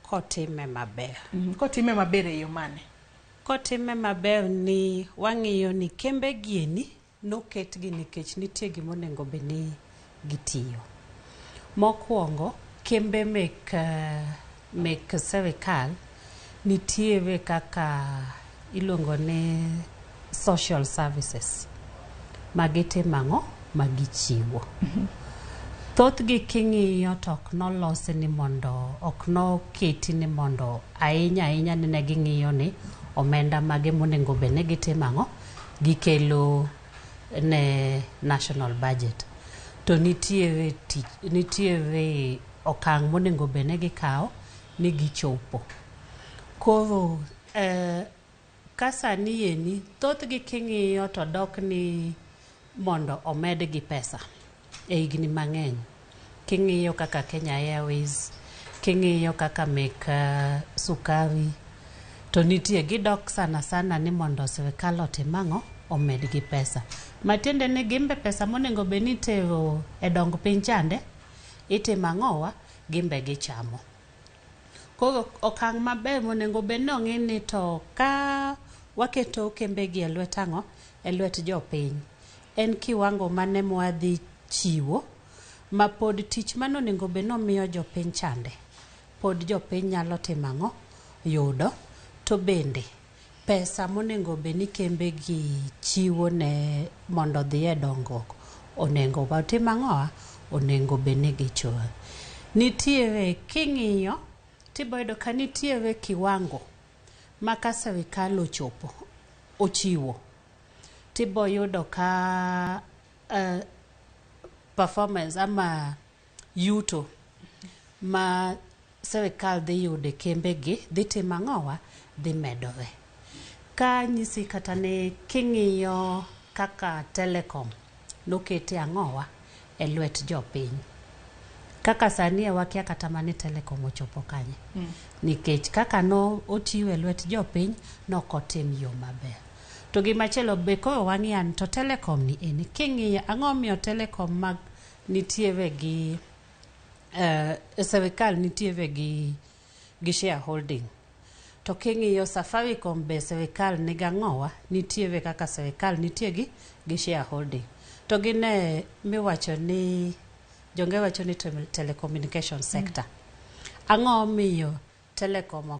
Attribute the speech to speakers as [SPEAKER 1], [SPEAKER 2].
[SPEAKER 1] kotime maber.
[SPEAKER 2] Kotime maber e yo mane?
[SPEAKER 1] Kotime maber ni wang'iyo ni kembe gieni noketgi nikech nitie gima onego bed ni gitiyo. Mokwongo, kembe mek sirikal nitiere kaka iluongo ni social services magitimo ang'o magichiwo. Thothgi king'iyo to ok nolosi ni mondo, ok noketi ni mondo ahinya ne ging'iyo ni omenda mage monego bed ni gitimo ang'o gikelo ne national budget. To nitiere okang' monego bed ni gikawo ni gichopo. Koro kasani yeni thothgi king'iyo to dok ni mondo omedgi pesa e higni mang'eny. King'iyo kaka Kenya Airways, king'iyo kaka mek sukari, to nitie gidok sana ni mondo sirikal otim ang'o omedgi pesa. Matiende ni gimbe pesa monego bed ni itero e dong piny chande itimo ang'owa gimbe gichamo. Koro okang' maber monego bed ni ong'i ni to ka waketo kembegi e lwet ang'o, e lwet jopiny, en kiwango mane mwadhi chiwo ma pod tich mane onego bed ni omiyo jopiny chande pod jopiny nyalo timo ang'o yudo. To bende pesa monego bed ni kembegi chiwo ne mondo odhi e dongruok onego watim ang'owa, onego bed ni gichulo. Nitiere king'iyo tiboyudo ka nitiere kiwango ma ka sirikal ochiwo tiboyudo ka performance ama yuto ma sirikal dhi yudo e kembegi dhi timo ang'owa, dhi medore. Ka nyisi kata ni king'iyo kaka telecom nokete ang'owa e lwet jopiny. Kaka sani wakia kata mane telecom ochopo kanye. Nikech kaka no otiwe lwet jopiny nokotim yo maber. To gimachielo be koro wang'iyan to telecom ni eni king'iyo ang'o miyo telecom mag nitiere gi sirikal nitiere gi shareholding. To king'iyo Safaricom be sirikal nigi ang'owa, nitiere kaka sirikal nitie gi shareholding. To gine miwacho ni jonge wacho ni telecommunication sector. Ang'o miyo telecom